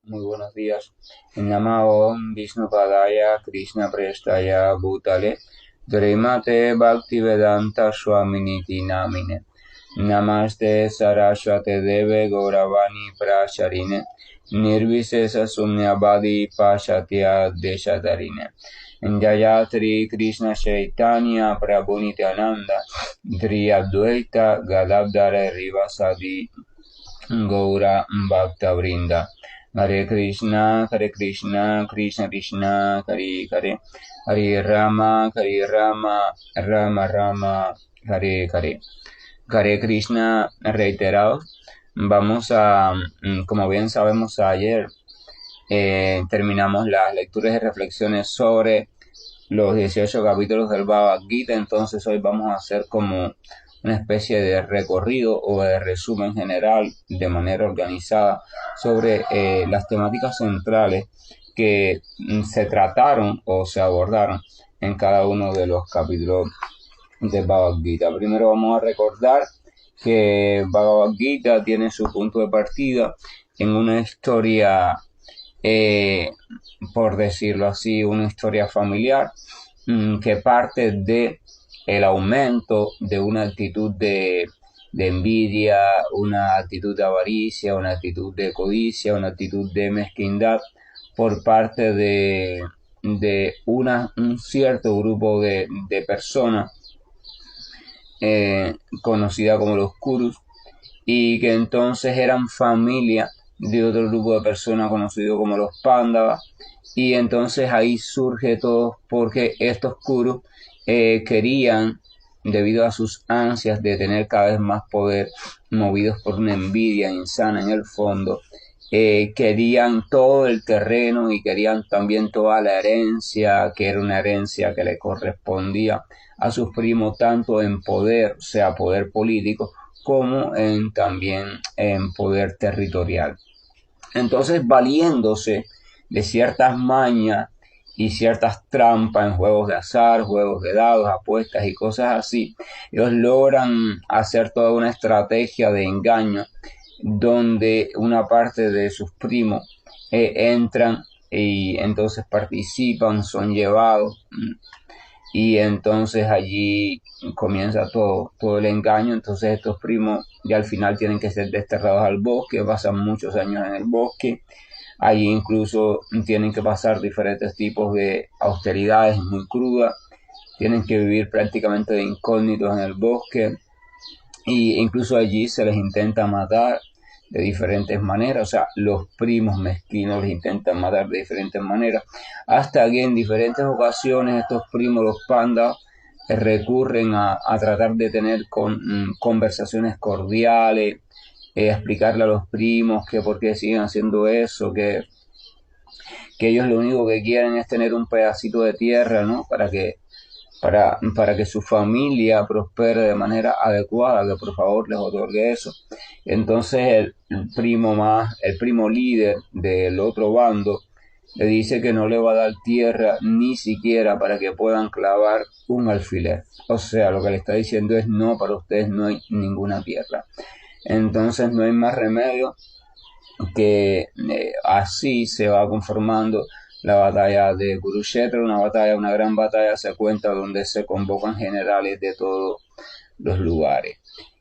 muy buenos días. Namo Vishnu Padaya Krishna Prestaya Bhutale Srimate Bhaktivedanta Swaminiti Namine Namaste Saraswate Deve Gauravani Prasharine Nirvisesa Sumyabadi Pashatya Deshatarine Jayatri Krishna Chaitanya Prabhu Nityananda Dri Advaita Gadadhara Rivasadi Gaura Bhakta Vrinda Hare Krishna, Krishna Krishna, Hare Hare, Hare Rama, Rama Rama, Hare Hare. Hare Krishna reiterado. Vamos a, como bien sabemos, ayer terminamos las lecturas y reflexiones sobre los 18 capítulos del Bhagavad Gita. Entonces hoy vamos a hacer como una especie de recorrido o de resumen general de manera organizada sobre las temáticas centrales que se trataron o se abordaron en cada uno de los capítulos del Bhagavad Gita. Primero vamos a recordar que Bhagavad Gita tiene su punto de partida en una historia, por decirlo así, una historia familiar que parte de el aumento de una actitud de envidia, una actitud de avaricia, una actitud de codicia, una actitud de mezquindad por parte de un cierto grupo de personas conocida como los Kurus, y que entonces eran familia de otro grupo de personas conocido como los Pándavas. Y entonces ahí surge todo porque estos Kurus querían, debido a sus ansias de tener cada vez más poder, movidos por una envidia insana en el fondo, querían todo el terreno y querían también toda la herencia, que era una herencia que le correspondía a sus primos, tanto en poder, o sea, poder político, como también en poder territorial. Entonces, valiéndose de ciertas mañas y ciertas trampas en juegos de azar, juegos de dados, apuestas y cosas así, ellos logran hacer toda una estrategia de engaño donde una parte de sus primos entran y entonces participan, son llevados, y entonces allí comienza todo el engaño. Entonces estos primos ya al final tienen que ser desterrados al bosque, pasan muchos años en el bosque. Allí incluso tienen que pasar diferentes tipos de austeridades muy crudas, tienen que vivir prácticamente de incógnitos en el bosque, y incluso allí se les intenta matar de diferentes maneras. O sea, los primos mezquinos les intentan matar de diferentes maneras, hasta que en diferentes ocasiones estos primos, los pandas, recurren a tratar de tener conversaciones cordiales, explicarle a los primos que por qué siguen haciendo eso, que ellos lo único que quieren es tener un pedacito de tierra, ¿no? Para que su familia prospere de manera adecuada, que por favor les otorgue eso. Entonces el primo líder del otro bando le dice que no le va a dar tierra ni siquiera para que puedan clavar un alfiler. O sea, lo que le está diciendo es: no, para ustedes no hay ninguna tierra. Entonces no hay más remedio que así se va conformando la batalla de Kurukshetra, una gran batalla, se cuenta, donde se convocan generales de todos los lugares.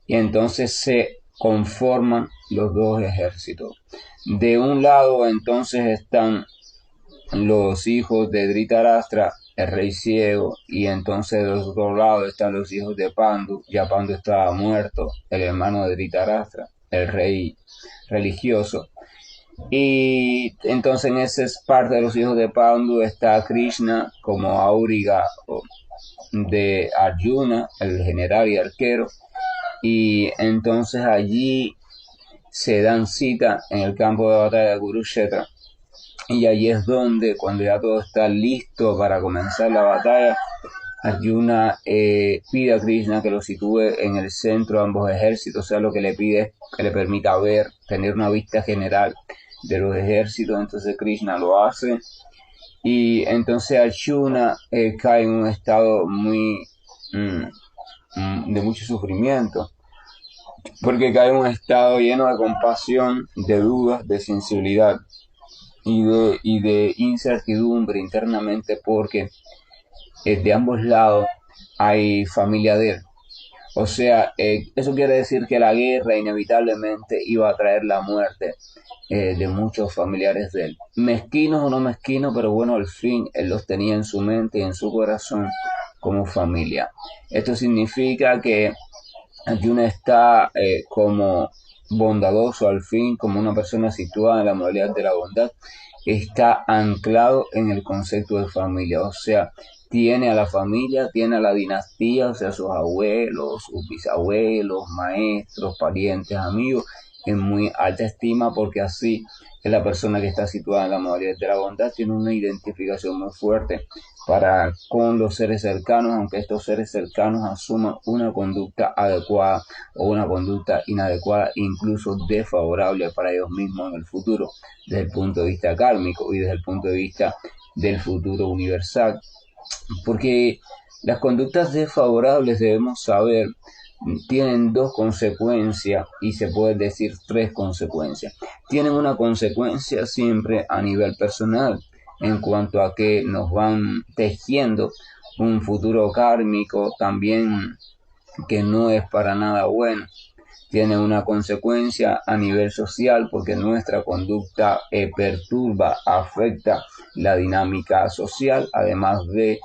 Y entonces se conforman los dos ejércitos. De un lado entonces están los hijos de Dhritarashtra, el rey ciego, y entonces del otro lado están los hijos de Pandu. Ya Pandu estaba muerto, el hermano de Dhritarashtra, el rey religioso. Y entonces en esa parte de los hijos de Pandu está Krishna como auriga de Arjuna, el general y arquero. Y entonces allí se dan cita en el campo de batalla de Kurukshetra. Y allí es donde, cuando ya todo está listo para comenzar la batalla, Arjuna pide a Krishna que lo sitúe en el centro de ambos ejércitos. O sea, lo que le pide es que le permita tener una vista general de los ejércitos. Entonces Krishna lo hace, y entonces Arjuna cae en un estado de mucho sufrimiento, porque cae en un estado lleno de compasión, de dudas, de sensibilidad. y de incertidumbre internamente porque de ambos lados hay familia de él. O sea, eso quiere decir que la guerra inevitablemente iba a traer la muerte de muchos familiares de él. Mezquinos o no mezquinos, pero bueno, al fin él los tenía en su mente y en su corazón como familia. Esto significa que Arjuna está como bondadoso al fin, como una persona situada en la modalidad de la bondad, está anclado en el concepto de familia, o sea, tiene a la familia, tiene a la dinastía, o sea, sus abuelos, sus bisabuelos, maestros, parientes, amigos, en muy alta estima porque así es la persona que está situada en la modalidad de la bondad, tiene una identificación muy fuerte para con los seres cercanos, aunque estos seres cercanos asuman una conducta adecuada o una conducta inadecuada, incluso desfavorable para ellos mismos en el futuro, desde el punto de vista kármico y desde el punto de vista del futuro universal. Porque las conductas desfavorables, debemos saber, tienen dos consecuencias y se puede decir tres consecuencias. Tienen una consecuencia siempre a nivel personal, en cuanto a que nos van tejiendo un futuro kármico también que no es para nada bueno. Tiene una consecuencia a nivel social porque nuestra conducta perturba, afecta la dinámica social, además de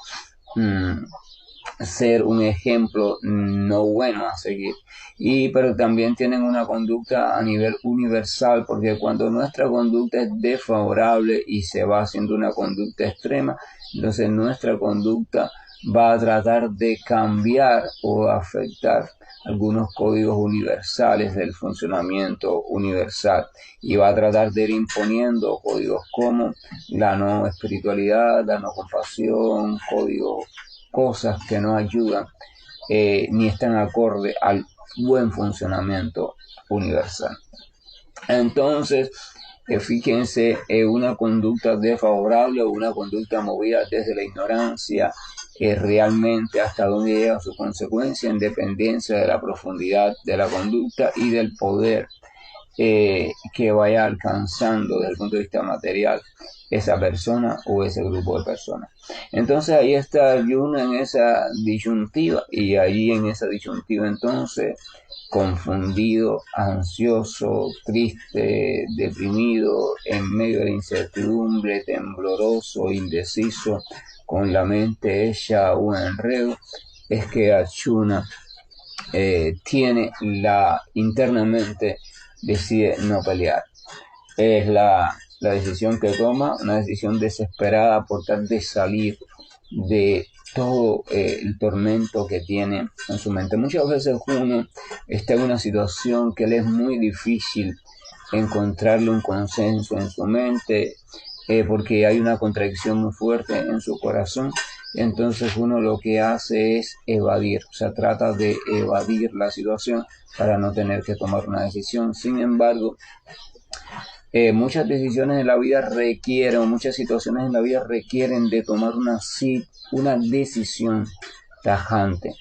ser un ejemplo no bueno a seguir. Pero también tienen una conducta a nivel universal, porque cuando nuestra conducta es desfavorable y se va haciendo una conducta extrema, entonces nuestra conducta va a tratar de cambiar o afectar algunos códigos universales del funcionamiento universal y va a tratar de ir imponiendo códigos como la no espiritualidad, la no compasión, códigos, cosas que no ayudan ni están acorde al buen funcionamiento universal. Entonces, fíjense, una conducta desfavorable o una conducta movida desde la ignorancia, realmente hasta dónde llega su consecuencia en dependencia de la profundidad de la conducta y del poder que vaya alcanzando desde el punto de vista material esa persona o ese grupo de personas. Entonces ahí está Arjuna en esa disyuntiva y ahí en esa disyuntiva entonces confundido, ansioso, triste, deprimido, en medio de la incertidumbre, tembloroso, indeciso, con la mente hecha un enredo, es que Arjuna tiene internamente decide no pelear. Es la decisión que toma, una decisión desesperada por tratar de salir de todo el tormento que tiene en su mente. Muchas veces uno está en una situación que le es muy difícil encontrarle un consenso en su mente porque hay una contradicción muy fuerte en su corazón. Entonces uno lo que hace es evadir, o sea, trata de evadir la situación para no tener que tomar una decisión. Sin embargo, muchas decisiones en la vida requieren, muchas situaciones en la vida requieren de tomar una decisión tajante.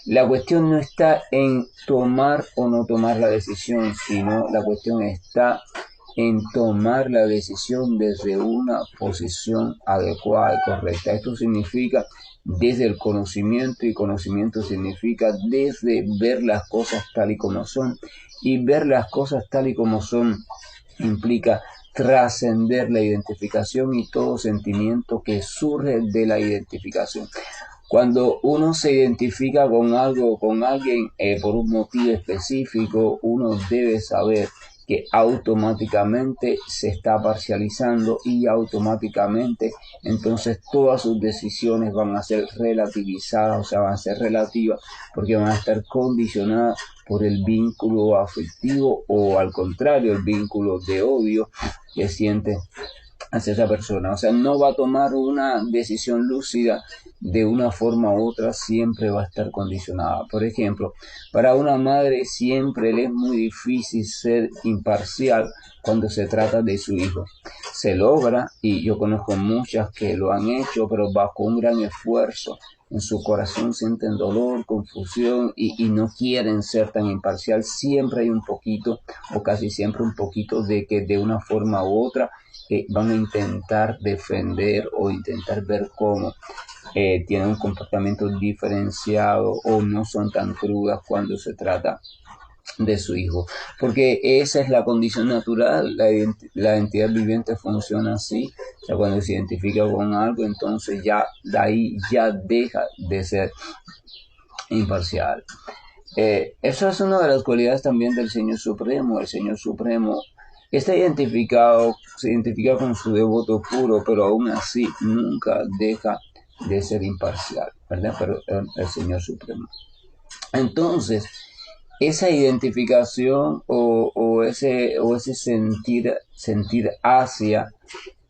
La cuestión no está en tomar o no tomar la decisión, sino la cuestión está en tomar la decisión desde una posición adecuada y correcta. Esto significa desde el conocimiento, y conocimiento significa desde ver las cosas tal y como son, y ver las cosas tal y como son implica trascender la identificación y todo sentimiento que surge de la identificación. Cuando uno se identifica con algo o con alguien por un motivo específico, uno debe saber que automáticamente se está parcializando y automáticamente entonces todas sus decisiones van a ser relativizadas, o sea, van a ser relativas porque van a estar condicionadas por el vínculo afectivo o al contrario, el vínculo de odio que siente hacia esa persona. O sea, no va a tomar una decisión lúcida de una forma u otra, siempre va a estar condicionada. Por ejemplo, para una madre siempre le es muy difícil ser imparcial cuando se trata de su hijo. se logra, y yo conozco muchas que lo han hecho, pero bajo un gran esfuerzo. En su corazón sienten dolor, confusión y no quieren ser tan imparcial. Siempre hay un poquito, o casi siempre un poquito, de que de una forma u otra van a intentar defender o intentar ver cómo tienen un comportamiento diferenciado o no son tan crudas cuando se trata de su hijo, porque esa es la condición natural. La entidad viviente funciona así. O sea, cuando se identifica con algo, entonces ya de ahí ya deja de ser imparcial. Eso es una de las cualidades también del Señor Supremo. El Señor Supremo está identificado, se identifica con su devoto puro, pero aún así nunca deja de ser imparcial, ¿verdad? Pero el Señor Supremo. Entonces, esa identificación o ese sentir hacia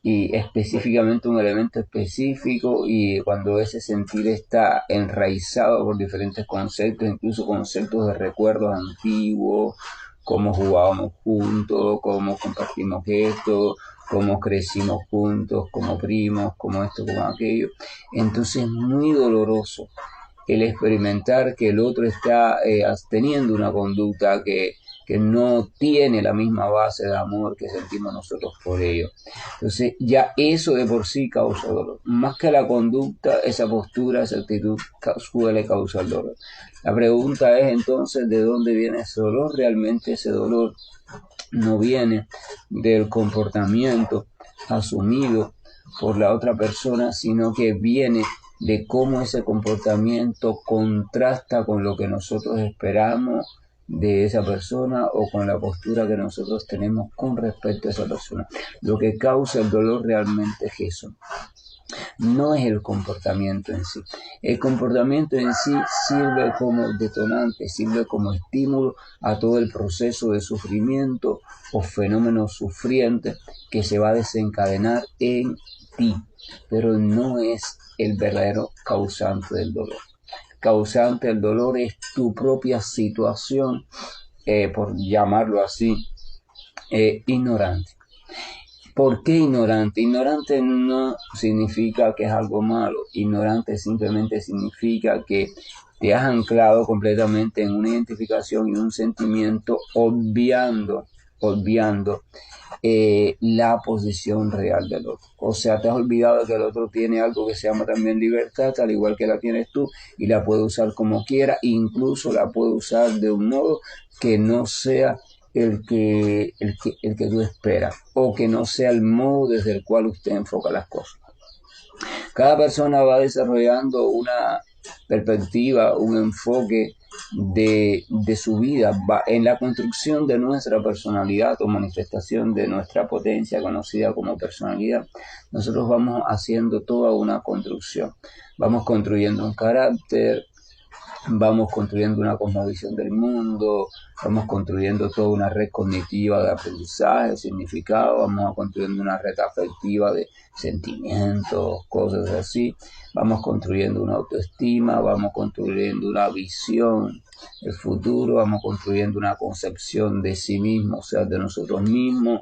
y específicamente un elemento específico, y cuando ese sentir está enraizado por diferentes conceptos, incluso conceptos de recuerdos antiguos, cómo jugábamos juntos, cómo compartimos esto, cómo crecimos juntos, como primos, como esto, como aquello. Entonces es muy doloroso el experimentar que el otro está teniendo una conducta que no tiene la misma base de amor que sentimos nosotros por ello. Entonces ya eso de por sí causa dolor. Más que la conducta, esa postura, esa actitud suele causar dolor. La pregunta es entonces, ¿de dónde viene ese dolor? Realmente ese dolor no viene del comportamiento asumido por la otra persona, sino que viene de cómo ese comportamiento contrasta con lo que nosotros esperamos de esa persona o con la postura que nosotros tenemos con respecto a esa persona. Lo que causa el dolor realmente es eso. No es el comportamiento en sí. El comportamiento en sí sirve como detonante, sirve como estímulo a todo el proceso de sufrimiento o fenómeno sufriente que se va a desencadenar en ti, pero no es el verdadero causante del dolor. Causante del dolor es tu propia situación, por llamarlo así, ignorante. ¿Por qué ignorante? Ignorante no significa que es algo malo. Ignorante simplemente significa que te has anclado completamente en una identificación y un sentimiento, obviando la posición real del otro. O sea, te has olvidado que el otro tiene algo que se llama también libertad, al igual que la tienes tú, y la puede usar como quiera, incluso la puede usar de un modo que no sea el que tú esperas, o que no sea el modo desde el cual usted enfoca las cosas. Cada persona va desarrollando una perspectiva, un enfoque de su vida, va en la construcción de nuestra personalidad o manifestación de nuestra potencia conocida como personalidad. Nosotros vamos haciendo toda una construcción, vamos construyendo un carácter, vamos construyendo una cosmovisión del mundo, vamos construyendo toda una red cognitiva de aprendizaje, significado, vamos construyendo una red afectiva de sentimientos, cosas así, vamos construyendo una autoestima, vamos construyendo una visión del futuro, vamos construyendo una concepción de sí mismo, o sea, de nosotros mismos.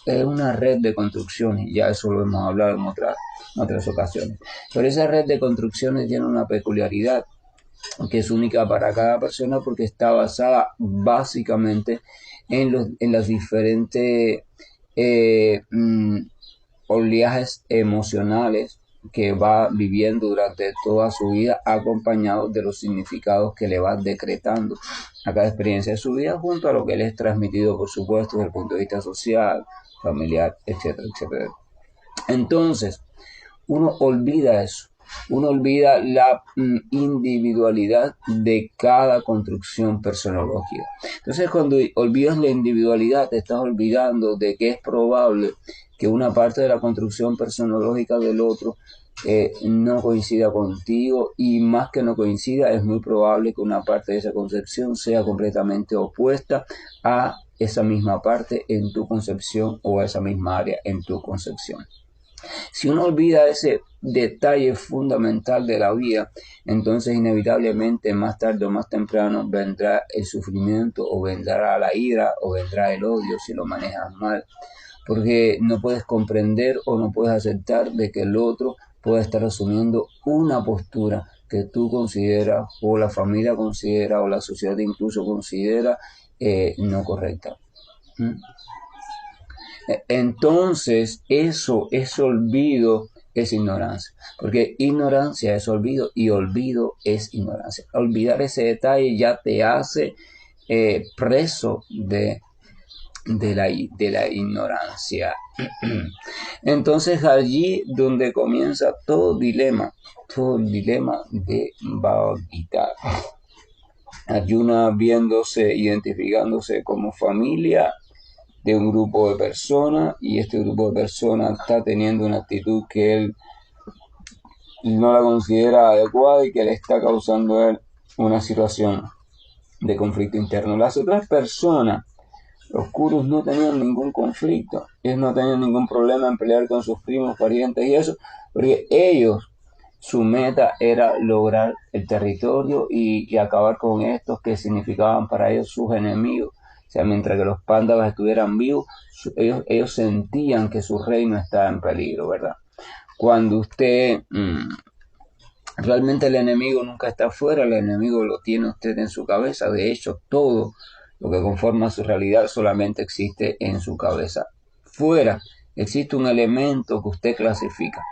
Es una red de construcciones, ya eso lo hemos hablado en otras ocasiones. Pero esa red de construcciones tiene una peculiaridad, que es única para cada persona, porque está basada básicamente en las diferentes oleajes emocionales que va viviendo durante toda su vida, acompañado de los significados que le va decretando a cada experiencia de su vida, junto a lo que le es transmitido, por supuesto, desde el punto de vista social, familiar, etcétera, etcétera. Entonces, uno olvida eso. Uno olvida la individualidad de cada construcción personológica. Entonces, cuando olvidas la individualidad, te estás olvidando de que es probable que una parte de la construcción personológica del otro no coincida contigo, y más que no coincida, es muy probable que una parte de esa concepción sea completamente opuesta a esa misma parte en tu concepción o a esa misma área en tu concepción. Si uno olvida ese detalle fundamental de la vida, entonces inevitablemente más tarde o más temprano vendrá el sufrimiento, o vendrá la ira, o vendrá el odio si lo manejas mal. porque no puedes comprender o no puedes aceptar de que el otro pueda estar asumiendo una postura que tú consideras o la familia considera o la sociedad incluso considera no correcta. ¿Mm? Entonces, eso es olvido, es ignorancia, porque ignorancia es olvido y olvido es ignorancia. Olvidar ese detalle ya te hace preso de la ignorancia. Entonces allí donde comienza todo el dilema de Bhagavad Gita. Arjuna viéndose, identificándose como familia de un grupo de personas y este grupo de personas está teniendo una actitud que él no la considera adecuada y que le está causando a él una situación de conflicto interno. Las otras personas, los Kurus, no tenían ningún conflicto, ellos no tenían ningún problema en pelear con sus primos, parientes y eso, porque ellos, su meta era lograr el territorio y acabar con estos que significaban para ellos sus enemigos. O sea, mientras que los Pándavas estuvieran vivos, ellos sentían que su reino estaba en peligro, ¿verdad? Cuando usted, realmente el enemigo nunca está afuera, el enemigo lo tiene usted en su cabeza. De hecho, todo lo que conforma su realidad solamente existe en su cabeza. Fuera existe un elemento que usted clasifica,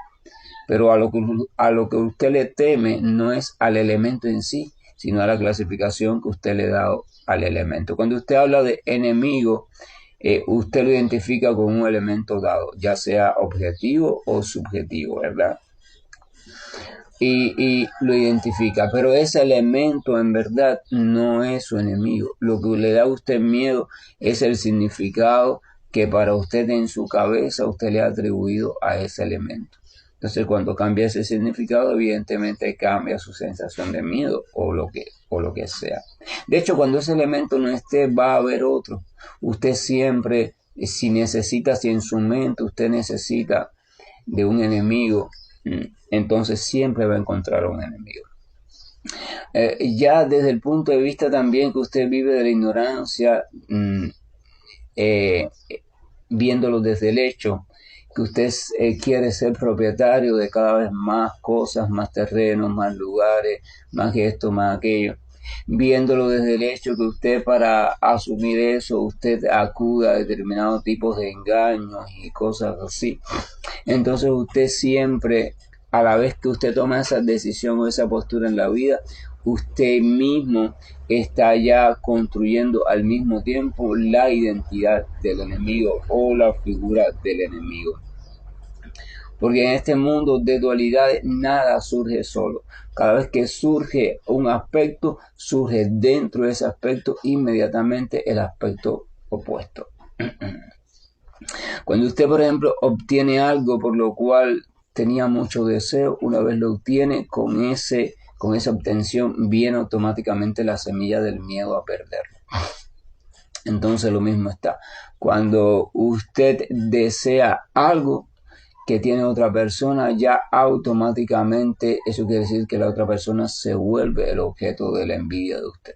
pero a lo que usted le teme no es al elemento en sí, sino a la clasificación que usted le da al elemento. Cuando usted habla de enemigo, usted lo identifica con un elemento dado, ya sea objetivo o subjetivo, ¿verdad? Y lo identifica, pero ese elemento en verdad no es su enemigo. Lo que le da a usted miedo es el significado que para usted en su cabeza usted le ha atribuido a ese elemento. Entonces, cuando cambia ese significado, evidentemente cambia su sensación de miedo o lo que sea. De hecho, cuando ese elemento no esté, va a haber otro. Usted siempre, si en su mente usted necesita de un enemigo, entonces siempre va a encontrar un enemigo. Ya desde el punto de vista también que usted vive de la ignorancia, viéndolo desde el hecho que usted quiere ser propietario de cada vez más cosas, más terrenos, más lugares, más esto, más aquello. Viéndolo desde el hecho que usted para asumir eso, usted acuda a determinados tipos de engaños y cosas así. Entonces usted siempre, a la vez que usted toma esa decisión o esa postura en la vida, usted mismo está ya construyendo al mismo tiempo la identidad del enemigo o la figura del enemigo. Porque en este mundo de dualidades nada surge solo. Cada vez que surge un aspecto, surge dentro de ese aspecto inmediatamente el aspecto opuesto. Cuando usted, por ejemplo, obtiene algo por lo cual tenía mucho deseo, una vez lo obtiene, con esa obtención viene automáticamente la semilla del miedo a perderlo. Entonces lo mismo está. Cuando usted desea algo que tiene otra persona, ya automáticamente eso quiere decir que la otra persona se vuelve el objeto de la envidia de usted.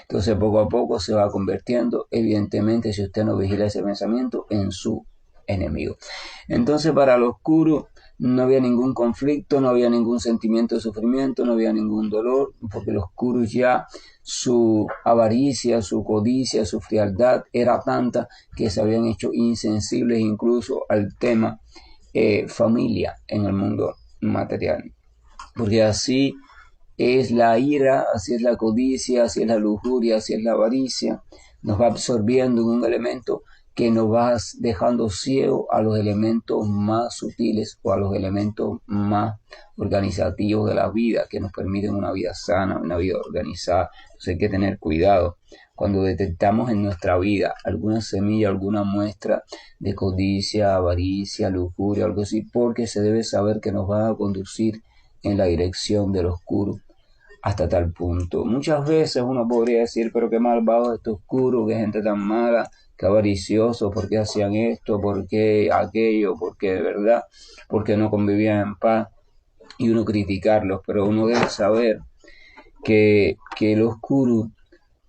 Entonces poco a poco se va convirtiendo, evidentemente, si usted no vigila ese pensamiento, en su enemigo. Entonces para los Kurus no había ningún conflicto, no había ningún sentimiento de sufrimiento, no había ningún dolor, porque los Kurus ya su avaricia, su codicia, su frialdad era tanta que se habían hecho insensibles incluso al tema familia en el mundo material. Porque así es la ira, así es la codicia, así es la lujuria, así es la avaricia. Nos va absorbiendo en un elemento que nos va dejando ciego a los elementos más sutiles o a los elementos más organizativos de la vida, que nos permiten una vida sana, una vida organizada. Entonces hay que tener cuidado. Cuando detectamos en nuestra vida alguna semilla, alguna muestra de codicia, avaricia, lujuria, algo así, porque se debe saber que nos va a conducir en la dirección del oscuro hasta tal punto. Muchas veces uno podría decir, pero qué malvado este oscuro, qué gente tan mala, qué avaricioso, por qué hacían esto, por qué aquello, por qué de verdad, por qué no convivían en paz, y uno criticarlos, pero uno debe saber que el oscuro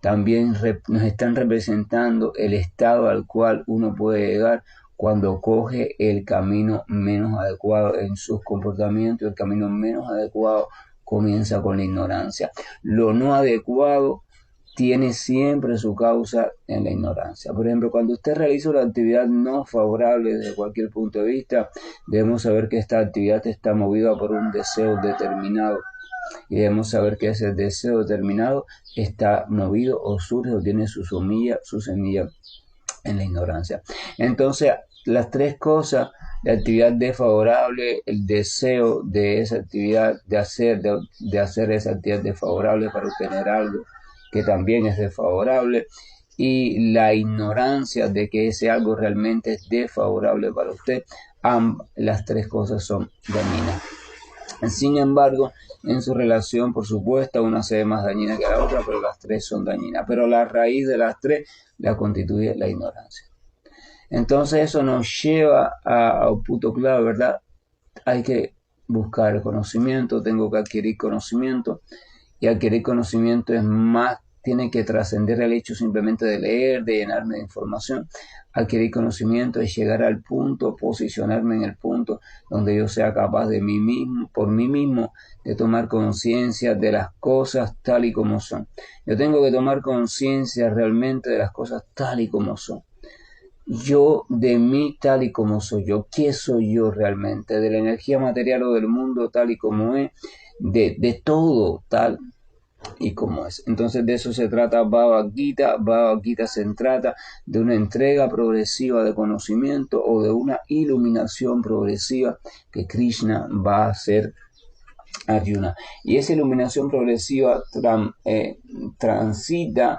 también nos están representando el estado al cual uno puede llegar cuando coge el camino menos adecuado en sus comportamientos. El camino menos adecuado comienza con la ignorancia. Lo no adecuado tiene siempre su causa en la ignorancia. Por ejemplo, cuando usted realiza una actividad no favorable desde cualquier punto de vista, debemos saber que esta actividad está movida por un deseo determinado. Y debemos saber que ese deseo determinado está movido o surge o tiene su semilla en la ignorancia. Entonces, las tres cosas: la actividad desfavorable, el deseo de esa actividad, de hacer esa actividad desfavorable para obtener algo que también es desfavorable, y la ignorancia de que ese algo realmente es desfavorable para usted, las tres cosas son dañinas. Sin embargo, en su relación, por supuesto, una se ve más dañina que la otra, pero las tres son dañinas. Pero la raíz de las tres la constituye la ignorancia. Entonces eso nos lleva a un punto clave, ¿verdad? Hay que buscar conocimiento, tengo que adquirir conocimiento, y adquirir conocimiento es más, tiene que trascender el hecho simplemente de leer, de llenarme de información. Adquirir conocimiento es llegar al punto, posicionarme en el punto donde yo sea capaz de mí mismo, por mí mismo, de tomar conciencia de las cosas tal y como son. Yo tengo que tomar conciencia realmente de las cosas tal y como son. Yo de mí tal y como soy yo, ¿qué soy yo realmente? De la energía material o del mundo tal y como es, de todo tal y como es. Entonces de eso se trata Bhagavad Gita. Bhagavad Gita se trata de una entrega progresiva de conocimiento o de una iluminación progresiva que Krishna va a hacer a Arjuna. Y esa iluminación progresiva transita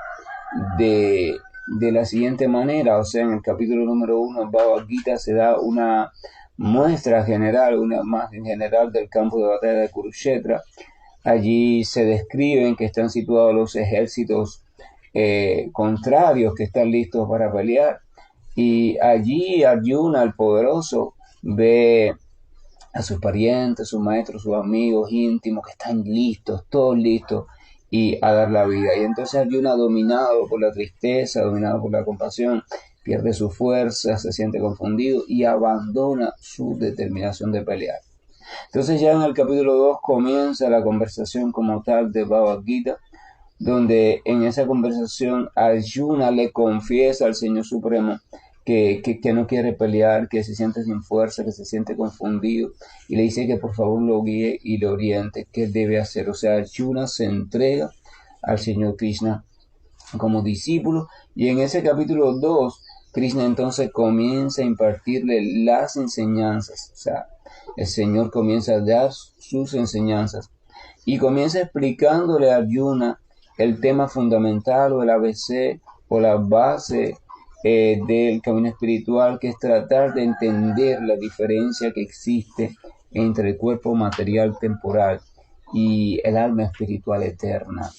de la siguiente manera. O sea, en el capítulo número 1 del Bhagavad Gita se da una muestra general, una imagen general del campo de batalla de Kurukshetra. Allí se describen que están situados los ejércitos contrarios que están listos para pelear. Y allí Arjuna, el poderoso, ve a sus parientes, sus maestros, sus amigos íntimos que están listos, todos listos, y a dar la vida. Y entonces Arjuna, dominado por la tristeza, dominado por la compasión, pierde su fuerza, se siente confundido y abandona su determinación de pelear. Entonces ya en el capítulo 2 comienza la conversación como tal de Bhagavad Gita, donde en esa conversación Arjuna le confiesa al Señor Supremo que no quiere pelear, que se siente sin fuerza, que se siente confundido, y le dice que por favor lo guíe y lo oriente, qué debe hacer. O sea, Arjuna se entrega al Señor Krishna como discípulo, y en ese capítulo 2 Krishna entonces comienza a impartirle las enseñanzas. O sea, el Señor comienza a dar sus enseñanzas y comienza explicándole a Arjuna el tema fundamental o el ABC o la base del camino espiritual, que es tratar de entender la diferencia que existe entre el cuerpo material temporal y el alma espiritual eterna.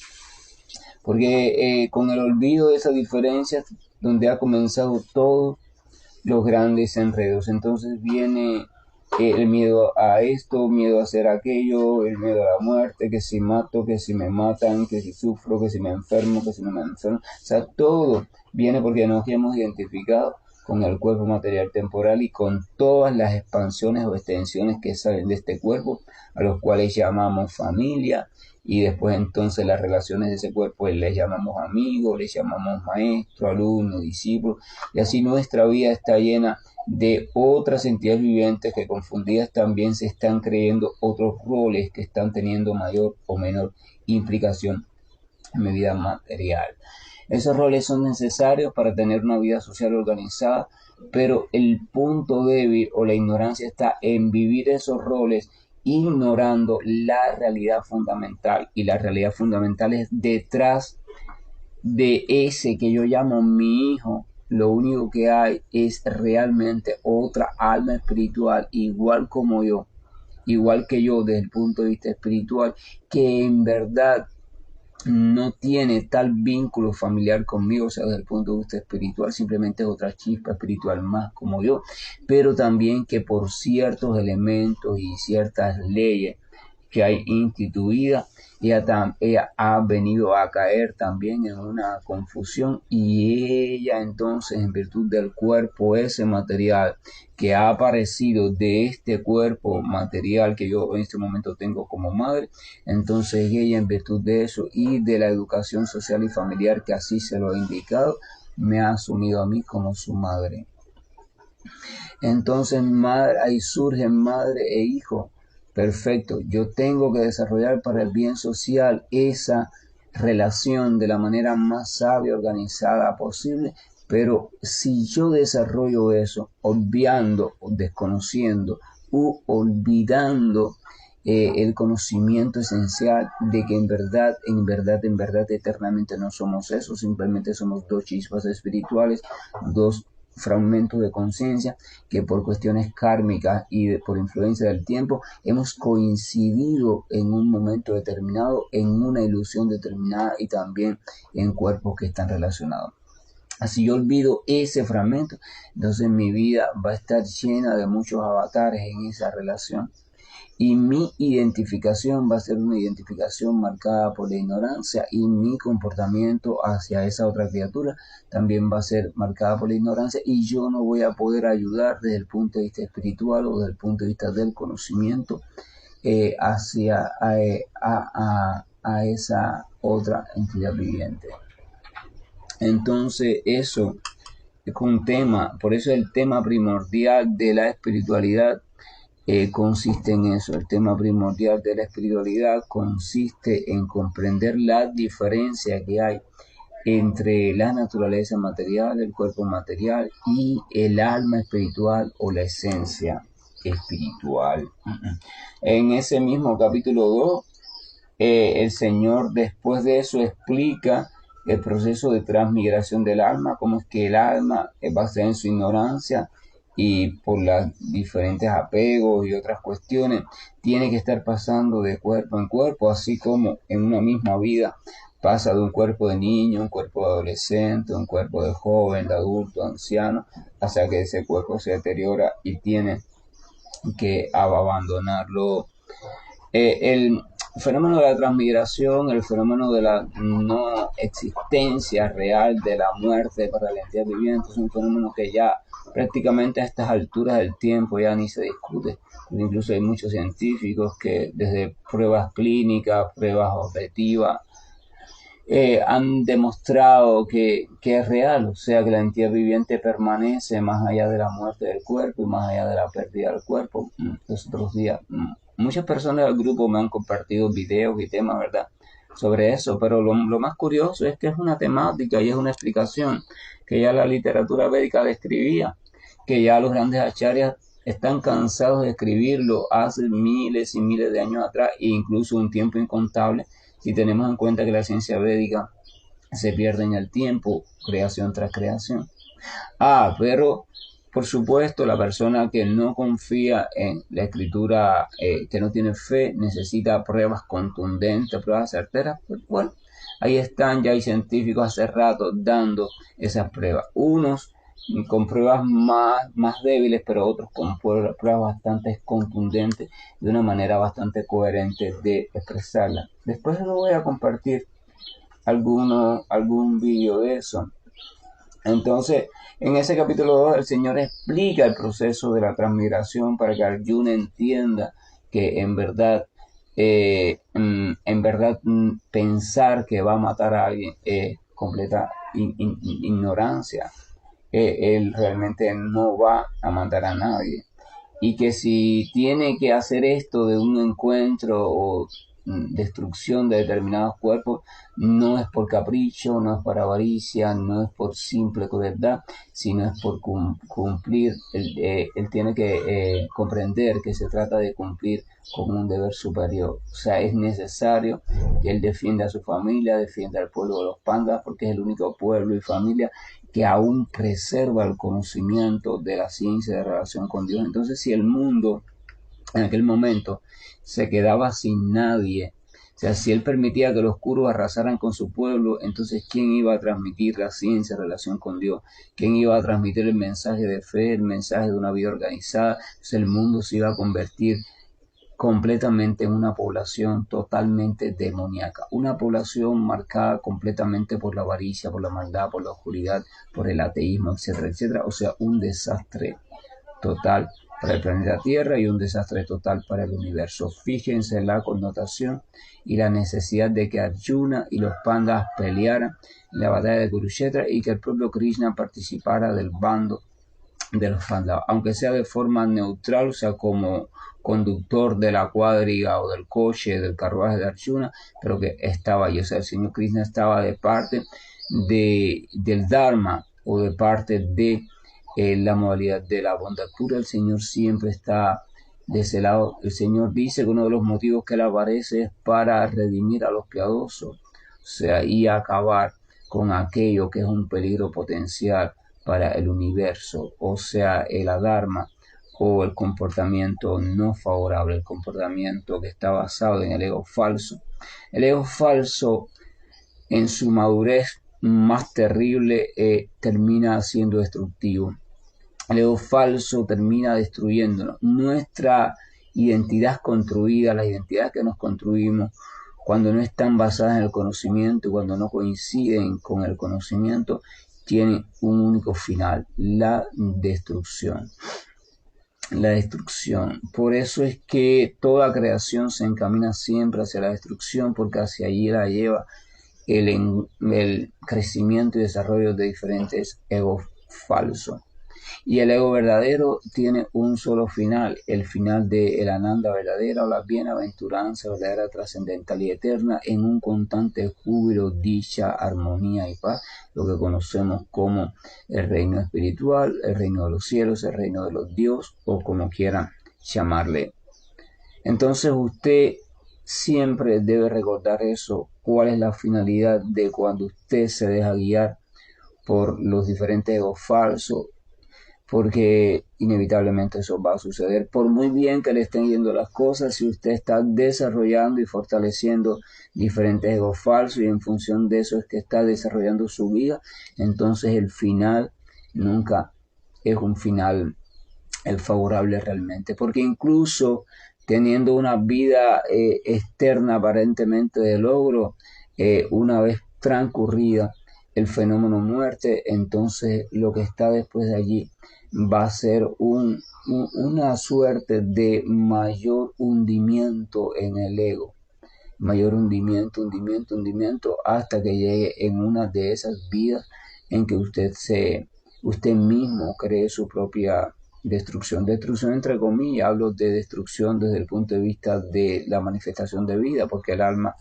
Porque con el olvido de esa diferencia donde ha comenzado todos los grandes enredos. Entonces viene el miedo a esto, miedo a hacer aquello, el miedo a la muerte, que si mato, que si me matan, que si sufro, que si me enfermo, que si no me enfermo. O sea, todo viene porque nos hemos identificado con el cuerpo material temporal y con todas las expansiones o extensiones que salen de este cuerpo, a los cuales llamamos familia, y después entonces las relaciones de ese cuerpo les llamamos amigos, les llamamos maestro, alumno, discípulo, y así nuestra vida está llena de otras entidades vivientes que confundidas también se están creyendo otros roles que están teniendo mayor o menor implicación en mi vida material. Esos roles son necesarios para tener una vida social organizada, pero el punto débil o la ignorancia está en vivir esos roles ignorando la realidad fundamental, y la realidad fundamental es detrás de ese que yo llamo mi hijo. Lo único que hay es realmente otra alma espiritual igual como yo, igual que yo desde el punto de vista espiritual, que en verdad no tiene tal vínculo familiar conmigo, o sea, desde el punto de vista espiritual, simplemente es otra chispa espiritual más como yo, pero también que por ciertos elementos y ciertas leyes que hay instituida. Ella ha venido a caer también en una confusión y ella entonces, en virtud del cuerpo ese material que ha aparecido de este cuerpo material que yo en este momento tengo como madre, entonces ella, en virtud de eso y de la educación social y familiar que así se lo ha indicado, me ha asumido a mí como su madre. Entonces, madre, ahí surgen madre e hijo. Perfecto. Yo tengo que desarrollar para el bien social esa relación de la manera más sabia, organizada posible. Pero si yo desarrollo eso, obviando o desconociendo u olvidando el conocimiento esencial de que en verdad, eternamente no somos eso, simplemente somos dos chispas espirituales, dos fragmentos de conciencia que por cuestiones kármicas y por influencia del tiempo hemos coincidido en un momento determinado, en una ilusión determinada y también en cuerpos que están relacionados. Así yo olvido ese fragmento, entonces mi vida va a estar llena de muchos avatares en esa relación. Y mi identificación va a ser una identificación marcada por la ignorancia y mi comportamiento hacia esa otra criatura también va a ser marcada por la ignorancia y yo no voy a poder ayudar desde el punto de vista espiritual o desde el punto de vista del conocimiento hacia a esa otra entidad viviente. Entonces eso es un tema, por eso el tema primordial de la espiritualidad consiste en eso. El tema primordial de la espiritualidad consiste en comprender la diferencia que hay entre la naturaleza material, el cuerpo material y el alma espiritual o la esencia espiritual. En ese mismo capítulo 2, el Señor después de eso explica el proceso de transmigración del alma, cómo es que el alma, basada en su ignorancia, y por los diferentes apegos y otras cuestiones, tiene que estar pasando de cuerpo en cuerpo, así como en una misma vida pasa de un cuerpo de niño, un cuerpo de adolescente, un cuerpo de joven, de adulto, anciano, hasta que ese cuerpo se deteriora y tiene que abandonarlo. El fenómeno de la transmigración, el fenómeno de la no existencia real de la muerte para la entidad viviente, es un fenómeno que ya prácticamente a estas alturas del tiempo ya ni se discute. Incluso hay muchos científicos que desde pruebas clínicas, pruebas objetivas, han demostrado que es real, o sea que la entidad viviente permanece más allá de la muerte del cuerpo y más allá de la pérdida del cuerpo. Los otros días, muchas personas del grupo me han compartido videos y temas, ¿verdad?, sobre eso, pero lo más curioso es que es una temática y es una explicación que ya la literatura védica describía, que ya los grandes acharyas están cansados de escribirlo hace miles y miles de años atrás e incluso un tiempo incontable, si tenemos en cuenta que la ciencia védica se pierde en el tiempo, creación tras creación. Pero por supuesto la persona que no confía en la escritura, que no tiene fe, necesita pruebas contundentes, pruebas certeras. Pues bueno, ahí están, ya hay científicos hace rato dando esas pruebas. Unos con pruebas más débiles, pero otros con pruebas bastante contundentes, de una manera bastante coherente de expresarla. Después les voy a compartir algún vídeo de eso. Entonces, en ese capítulo 2, el Señor explica el proceso de la transmigración para que Arjuna entienda que en verdad pensar que va a matar a alguien es completa ignorancia. Él realmente no va a matar a nadie. Y que si tiene que hacer esto de un encuentro o destrucción de determinados cuerpos, no es por capricho, no es por avaricia, no es por simple crueldad, sino es por cumplir. Él tiene que comprender que se trata de cumplir con un deber superior. O sea, es necesario que él defienda a su familia, defienda al pueblo de los pandas, porque es el único pueblo y familia que aún preserva el conocimiento de la ciencia de relación con Dios. Entonces, si el mundo en aquel momento se quedaba sin nadie, o sea, si él permitía que los Kurus arrasaran con su pueblo, entonces ¿quién iba a transmitir la ciencia de relación con Dios? ¿Quién iba a transmitir el mensaje de fe, el mensaje de una vida organizada? Entonces el mundo se iba a convertir completamente en una población totalmente demoníaca, una población marcada completamente por la avaricia, por la maldad, por la oscuridad, por el ateísmo, etcétera, etcétera. O sea, un desastre total para el planeta Tierra y un desastre total para el universo. Fíjense la connotación y la necesidad de que Arjuna y los pandas pelearan en la batalla de Kurukshetra y que el propio Krishna participara del bando de los Pandavas, aunque sea de forma neutral, o sea, como conductor de la cuadriga o del coche, del carruaje de Arjuna, pero que estaba ahí, o sea, el señor Krishna estaba de parte del Dharma o de parte de la modalidad de la bondad pura. El Señor siempre está de ese lado. El Señor dice que uno de los motivos que Él aparece es para redimir a los piadosos, o sea, y acabar con aquello que es un peligro potencial para el universo, o sea, el adharma o el comportamiento no favorable, el comportamiento que está basado en el ego falso. El ego falso en su madurez más terrible termina siendo destructivo. El ego falso termina destruyéndonos. Nuestra identidad construida, la identidad que nos construimos, cuando no están basadas en el conocimiento, cuando no coinciden con el conocimiento, tiene un único final, la destrucción. La destrucción. Por eso es que toda creación se encamina siempre hacia la destrucción, porque hacia allí la lleva el crecimiento y desarrollo de diferentes egos falsos. Y el ego verdadero tiene un solo final, el final de el Ananda verdadera o la bienaventuranza verdadera, trascendental y eterna, en un constante júbilo, dicha, armonía y paz, lo que conocemos como el reino espiritual, el reino de los cielos, el reino de los dioses o como quieran llamarle. Entonces usted siempre debe recordar eso, cuál es la finalidad de cuando usted se deja guiar por los diferentes egos falsos, porque inevitablemente eso va a suceder. Por muy bien que le estén yendo las cosas, si usted está desarrollando y fortaleciendo diferentes egos falsos y en función de eso es que está desarrollando su vida, entonces el final nunca es un final el favorable realmente, porque incluso teniendo una vida externa aparentemente de logro, una vez transcurrida el fenómeno muerte, entonces lo que está después de allí va a ser una suerte de mayor hundimiento en el ego, mayor hundimiento, hasta que llegue en una de esas vidas en que usted mismo cree su propia destrucción entre comillas. Hablo de destrucción desde el punto de vista de la manifestación de vida, porque el alma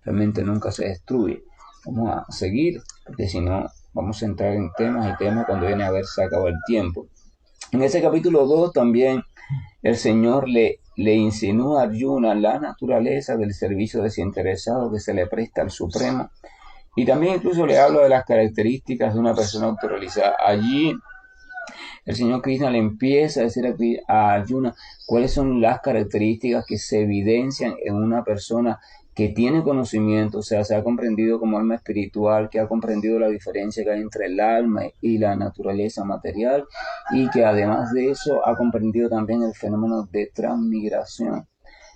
realmente nunca se destruye. Vamos a seguir, porque si no vamos a entrar en temas y temas cuando viene a ver se acabó el tiempo. En ese capítulo 2 también el Señor le insinúa a Arjuna la naturaleza del servicio desinteresado que se le presta al Supremo, y también incluso le habla de las características de una persona autorrealizada. Allí el Señor Krishna le empieza a decir a Arjuna cuáles son las características que se evidencian en una persona que tiene conocimiento, o sea, se ha comprendido como alma espiritual, que ha comprendido la diferencia que hay entre el alma y la naturaleza material, y que además de eso ha comprendido también el fenómeno de transmigración.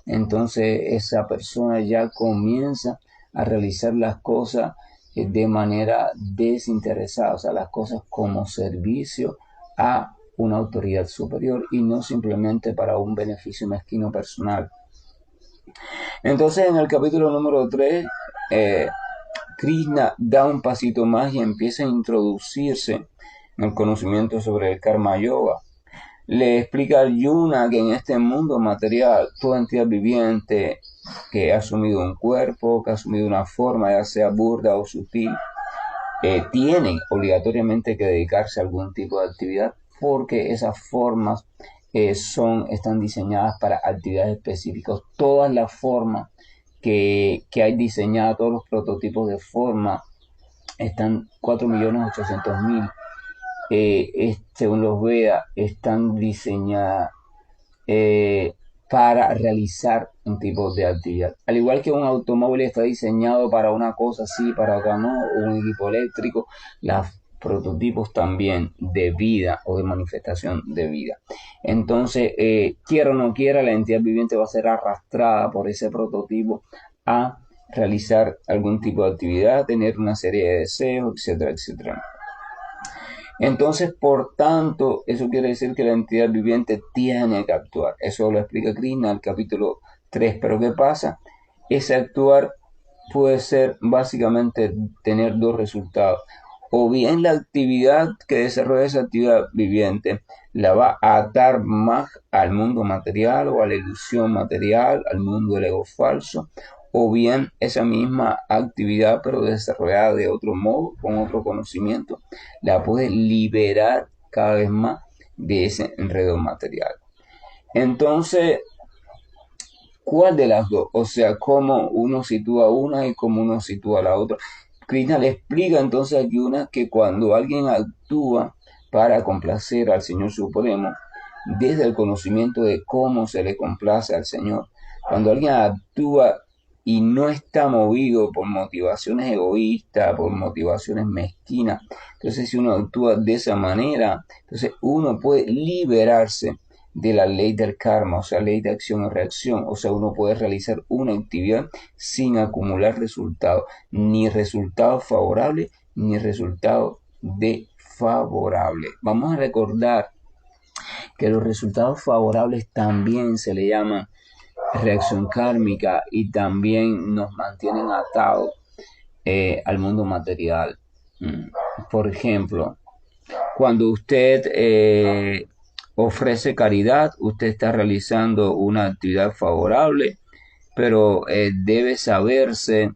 Entonces esa persona ya comienza a realizar las cosas de manera desinteresada, o sea, las cosas como servicio a una autoridad superior y no simplemente para un beneficio mezquino personal. Entonces en el capítulo número 3, Krishna da un pasito más y empieza a introducirse en el conocimiento sobre el Karma Yoga. Le explica a Arjuna que en este mundo material, toda entidad viviente que ha asumido un cuerpo, que ha asumido una forma, ya sea burda o sutil, tiene obligatoriamente que dedicarse a algún tipo de actividad, porque esas formas están diseñadas para actividades específicas. Todas las formas que hay diseñadas, todos los prototipos de forma, están 4.800.000, según los Vedas, están diseñadas para realizar un tipo de actividad. Al igual que un automóvil está diseñado para una cosa así, para otra no, o un equipo eléctrico, las prototipos también de vida o de manifestación de vida. Entonces, quiera o no quiera, la entidad viviente va a ser arrastrada por ese prototipo a realizar algún tipo de actividad, tener una serie de deseos, etcétera, etcétera. Entonces, por tanto, eso quiere decir que la entidad viviente tiene que actuar. Eso lo explica Krishna en el capítulo 3. Pero ¿qué pasa? Ese actuar puede ser básicamente tener dos resultados. O bien la actividad que desarrolla esa actividad viviente la va a atar más al mundo material o a la ilusión material, al mundo del ego falso, o bien esa misma actividad pero desarrollada de otro modo, con otro conocimiento, la puede liberar cada vez más de ese enredo material. Entonces, ¿cuál de las dos? O sea, cómo uno sitúa una y cómo uno sitúa la otra. Krishna le explica entonces a Arjuna que cuando alguien actúa para complacer al Señor Supremo, desde el conocimiento de cómo se le complace al Señor, cuando alguien actúa y no está movido por motivaciones egoístas, por motivaciones mezquinas, entonces si uno actúa de esa manera, entonces uno puede liberarse de la ley del karma, o sea, ley de acción y reacción. O sea, uno puede realizar una actividad sin acumular resultados, ni resultados favorables, ni resultados desfavorables. Vamos a recordar que los resultados favorables también se le llaman reacción kármica y también nos mantienen atados al mundo material. Por ejemplo, cuando usted ofrece caridad, usted está realizando una actividad favorable, pero debe saberse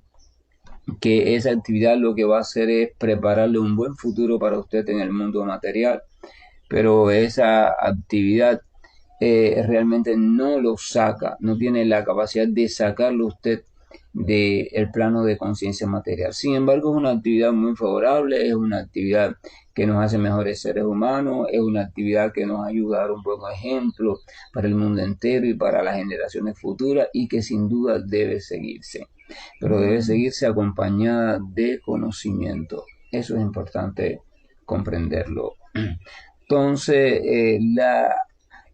que esa actividad lo que va a hacer es prepararle un buen futuro para usted en el mundo material, pero esa actividad realmente no lo saca, no tiene la capacidad de sacarlo usted del plano de conciencia material. Sin embargo, es una actividad muy favorable, es una actividad que nos hace mejores seres humanos, es una actividad que nos ayuda a dar un buen ejemplo para el mundo entero y para las generaciones futuras y que sin duda debe seguirse, pero debe seguirse acompañada de conocimiento. Eso es importante comprenderlo. Entonces,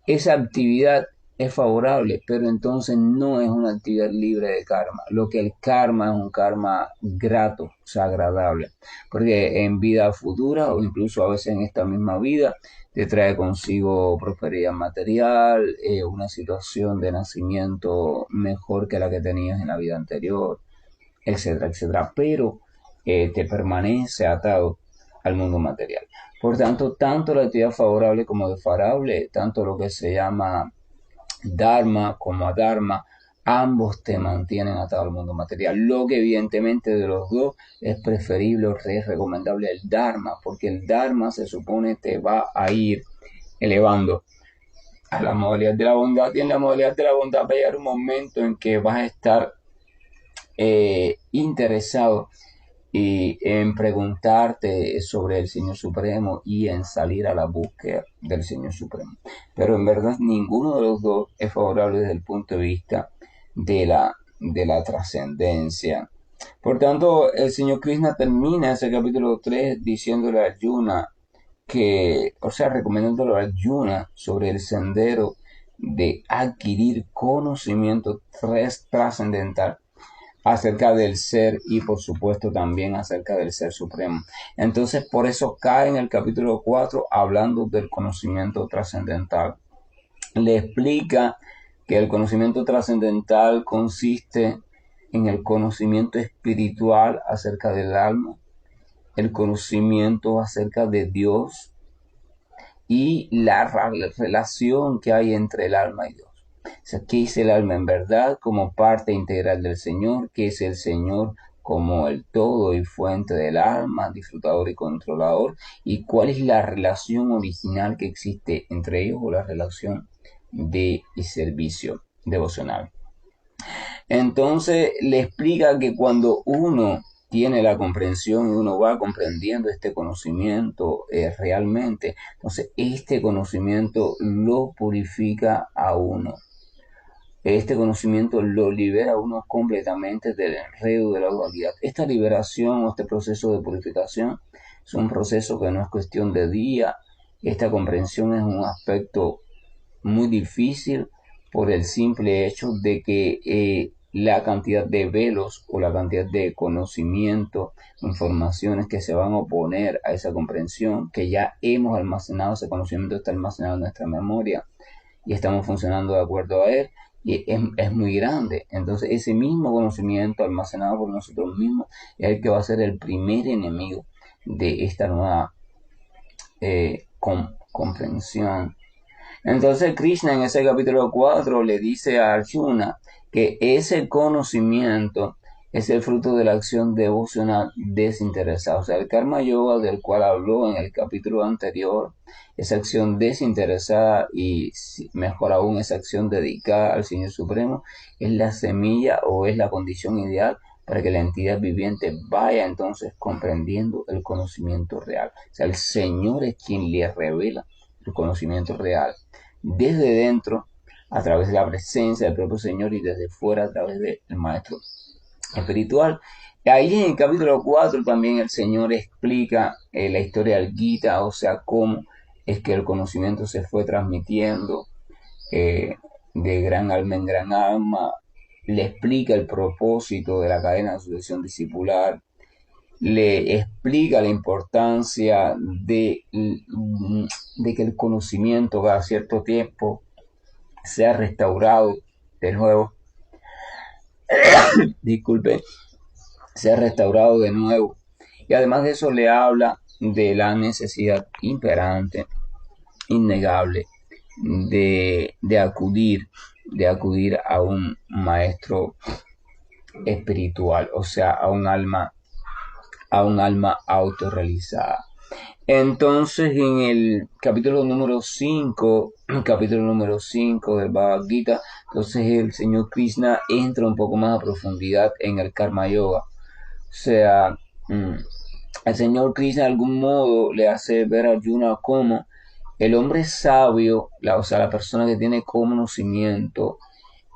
esa actividad es favorable, pero entonces no es una actividad libre de karma. Lo que el karma es un karma grato, o sea, agradable, porque en vida futura o incluso a veces en esta misma vida te trae consigo prosperidad material, una situación de nacimiento mejor que la que tenías en la vida anterior, etcétera, etcétera, pero te permanece atado al mundo material. Por tanto, tanto la actividad favorable como desfavorable, tanto lo que se llama Dharma como Adharma, ambos te mantienen atado al mundo material. Lo que evidentemente de los dos es preferible o es recomendable el Dharma, porque el Dharma se supone te va a ir elevando a la modalidad de la bondad, y en la modalidad de la bondad va a llegar un momento en que vas a estar interesado y en preguntarte sobre el Señor Supremo y en salir a la búsqueda del Señor Supremo. Pero en verdad ninguno de los dos es favorable desde el punto de vista de la trascendencia. Por tanto, el Señor Krishna termina ese capítulo 3 diciéndole a Arjuna que, o sea, recomendándole a Arjuna sobre el sendero de adquirir conocimiento trascendental acerca del ser y por supuesto también acerca del ser supremo. Entonces por eso cae en el capítulo 4 hablando del conocimiento trascendental. Le explica que el conocimiento trascendental consiste en el conocimiento espiritual acerca del alma, el conocimiento acerca de Dios y la relación que hay entre el alma y Dios. O sea, ¿qué es el alma en verdad como parte integral del Señor? ¿Qué es el Señor como el todo y fuente del alma, disfrutador y controlador? ¿Y cuál es la relación original que existe entre ellos o la relación de servicio devocional? Entonces le explica que cuando uno tiene la comprensión y uno va comprendiendo este conocimiento realmente, entonces este conocimiento lo purifica a uno. Este conocimiento lo libera a uno completamente del enredo de la dualidad. Esta liberación o este proceso de purificación Es un proceso que no es cuestión de día. Esta comprensión es un aspecto muy difícil por el simple hecho de que la cantidad de velos o la cantidad de conocimiento, informaciones que se van a oponer a esa comprensión, que ya hemos almacenado, ese conocimiento está almacenado en nuestra memoria y estamos funcionando de acuerdo a él, y es muy grande. Entonces ese mismo conocimiento almacenado por nosotros mismos es el que va a ser el primer enemigo de esta nueva comprensión. Entonces Krishna en ese capítulo 4 le dice a Arjuna que ese conocimiento es el fruto de la acción devocional desinteresada. O sea, el karma yoga del cual habló en el capítulo anterior, esa acción desinteresada y mejor aún esa acción dedicada al Señor Supremo, es la semilla o es la condición ideal para que la entidad viviente vaya entonces comprendiendo el conocimiento real. O sea, el Señor es quien le revela el conocimiento real desde dentro a través de la presencia del propio Señor y desde fuera a través del maestro espiritual. Ahí en el capítulo 4 también el Señor explica la historia del Gita, o sea, cómo es que el conocimiento se fue transmitiendo de gran alma en gran alma. Le explica el propósito de la cadena de sucesión discipular, le explica la importancia de que el conocimiento cada cierto tiempo sea restaurado de nuevo, disculpe, sea restaurado de nuevo. Y además de eso le habla de la necesidad imperante, innegable, de acudir a un maestro espiritual, o sea, a un alma autorrealizada. Entonces, en el capítulo número 5 del Bhagavad Gita, entonces el señor Krishna entra un poco más a profundidad en el Karma Yoga. O sea, el señor Krishna de algún modo le hace ver a Arjuna como el hombre sabio, o sea, la persona que tiene conocimiento,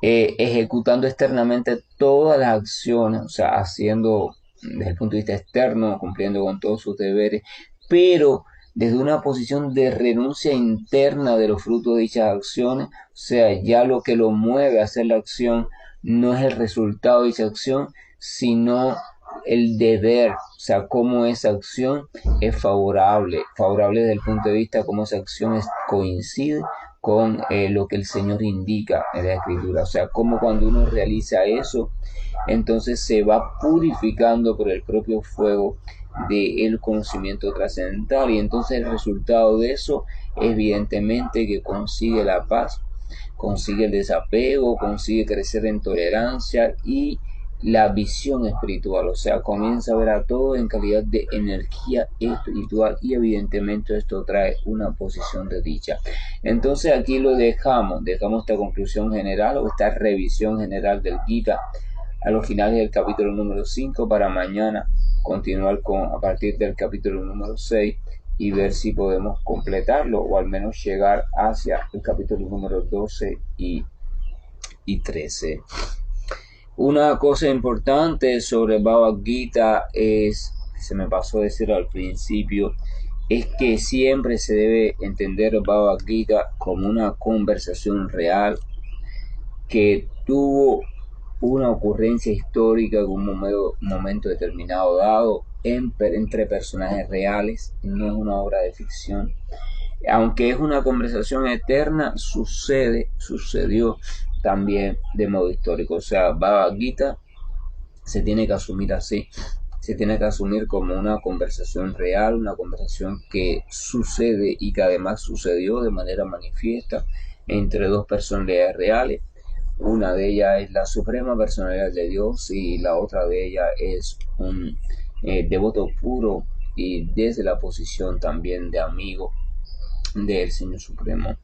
ejecutando externamente todas las acciones, o sea, haciendo desde el punto de vista externo, cumpliendo con todos sus deberes, pero desde una posición de renuncia interna de los frutos de dichas acciones, o sea, ya lo que lo mueve a hacer la acción no es el resultado de dicha acción, sino el deber, o sea, cómo esa acción es favorable desde el punto de vista cómo esa acción coincide con lo que el Señor indica en la Escritura, o sea, cómo cuando uno realiza eso, entonces se va purificando por el propio fuego del conocimiento trascendental, y entonces el resultado de eso evidentemente que consigue la paz, consigue el desapego, consigue crecer en tolerancia y la visión espiritual, o sea, comienza a ver a todo en calidad de energía espiritual, y evidentemente esto trae una posición de dicha. Entonces aquí lo dejamos esta conclusión general o esta revisión general del Gita a los finales del capítulo número 5 para mañana continuar a partir del capítulo número 6 y ver si podemos completarlo o al menos llegar hacia el capítulo número 12 y 13. Una cosa importante sobre Bhagavad Gita se me pasó a decir al principio, es que siempre se debe entender Bhagavad Gita como una conversación real que tuvo una ocurrencia histórica en un momento determinado dado entre personajes reales, no es una obra de ficción. Aunque es una conversación eterna, sucedió también de modo histórico. O sea, Bhagavad Gita se tiene que asumir así, se tiene que asumir como una conversación real, una conversación que sucede y que además sucedió de manera manifiesta entre dos personalidades reales. Una de ellas es la suprema personalidad de Dios y la otra de ellas es un devoto puro y desde la posición también de amigo del Señor Supremo.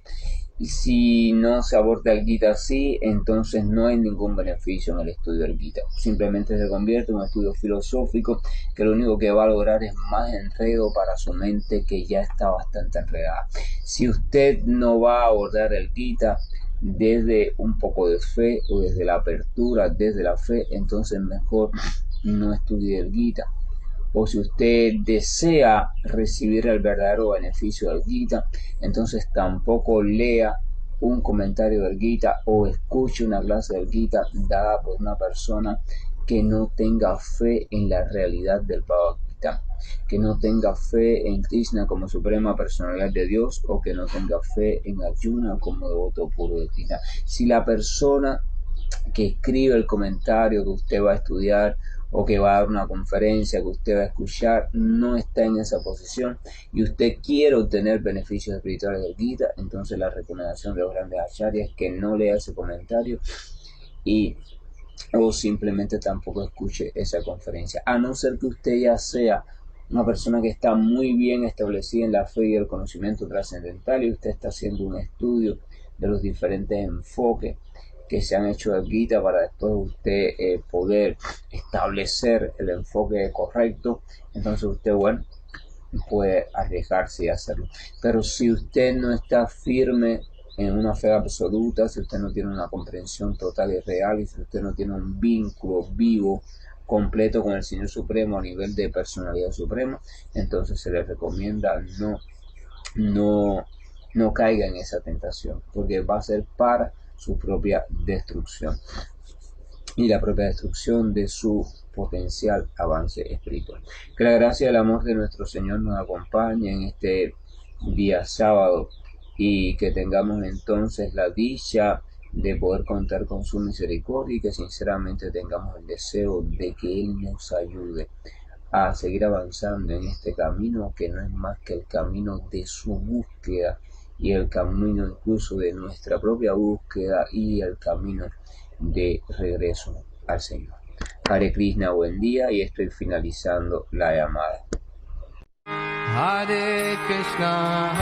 Y si no se aborda el Gita así, entonces no hay ningún beneficio en el estudio del Gita. Simplemente se convierte en un estudio filosófico que lo único que va a lograr es más enredo para su mente, que ya está bastante enredada. Si usted no va a abordar el Gita desde un poco de fe o desde la apertura, desde la fe, entonces mejor no estudie el Gita. o si usted desea recibir el verdadero beneficio del Gita, entonces tampoco lea un comentario del Gita o escuche una clase del Gita dada por una persona que no tenga fe en la realidad del Bhagavad Gita, que no tenga fe en Krishna como suprema personalidad de Dios, o que no tenga fe en Arjuna como devoto puro de Krishna. Si la persona que escribe el comentario que usted va a estudiar o que va a dar una conferencia que usted va a escuchar no está en esa posición y usted quiere obtener beneficios espirituales del Gita, entonces la recomendación de los grandes acharyas es que no lea ese comentario o simplemente tampoco escuche esa conferencia, a no ser que usted ya sea una persona que está muy bien establecida en la fe y el conocimiento trascendental y usted está haciendo un estudio de los diferentes enfoques que se han hecho del Gita para después usted poder establecer el enfoque correcto. Entonces usted, bueno, puede arriesgarse y hacerlo. Pero si usted no está firme en una fe absoluta, si usted no tiene una comprensión total y real, y si usted no tiene un vínculo vivo completo con el Señor Supremo a nivel de personalidad suprema, entonces se le recomienda no caiga en esa tentación, porque va a ser para su propia destrucción y la propia destrucción de su potencial avance espiritual. Que la gracia y el amor de nuestro Señor nos acompañe en este día sábado y que tengamos entonces la dicha de poder contar con su misericordia y que sinceramente tengamos el deseo de que Él nos ayude a seguir avanzando en este camino que no es más que el camino de su búsqueda y el camino incluso de nuestra propia búsqueda y el camino de regreso al Señor. Hare Krishna, buen día, y estoy finalizando la llamada. Hare Krishna,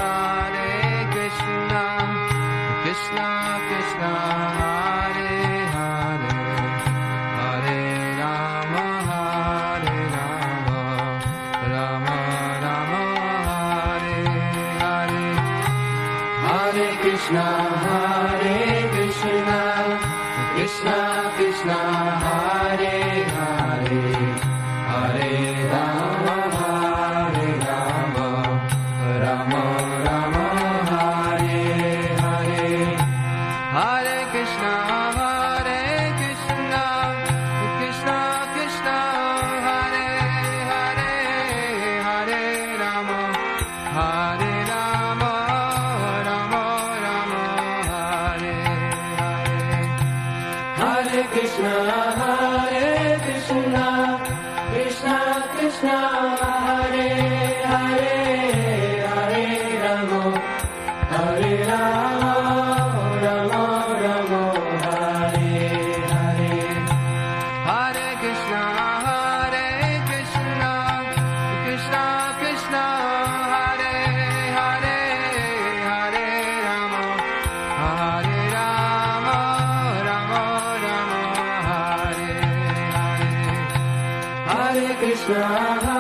Krishna Krishna, Hare Hare, Hare Rama, Rama Rama, Hare Hare. Hare Krishna, Krishna Krishna, Hare Hare, Hare Rama, Rama Rama, Hare Hare. Hare Krishna, Krishna Krishna, Hare Hare, Hare Rama, Rama Rama, Hare Hare. Hare Krishna, Krishna Krishna, Hare Hare, Hare Rama, Rama Rama, Hare Hare. Hare Krishna, Krishna Krishna, Hare Hare, Hare Rama, Rama Rama, Hare Hare. Hare Krishna,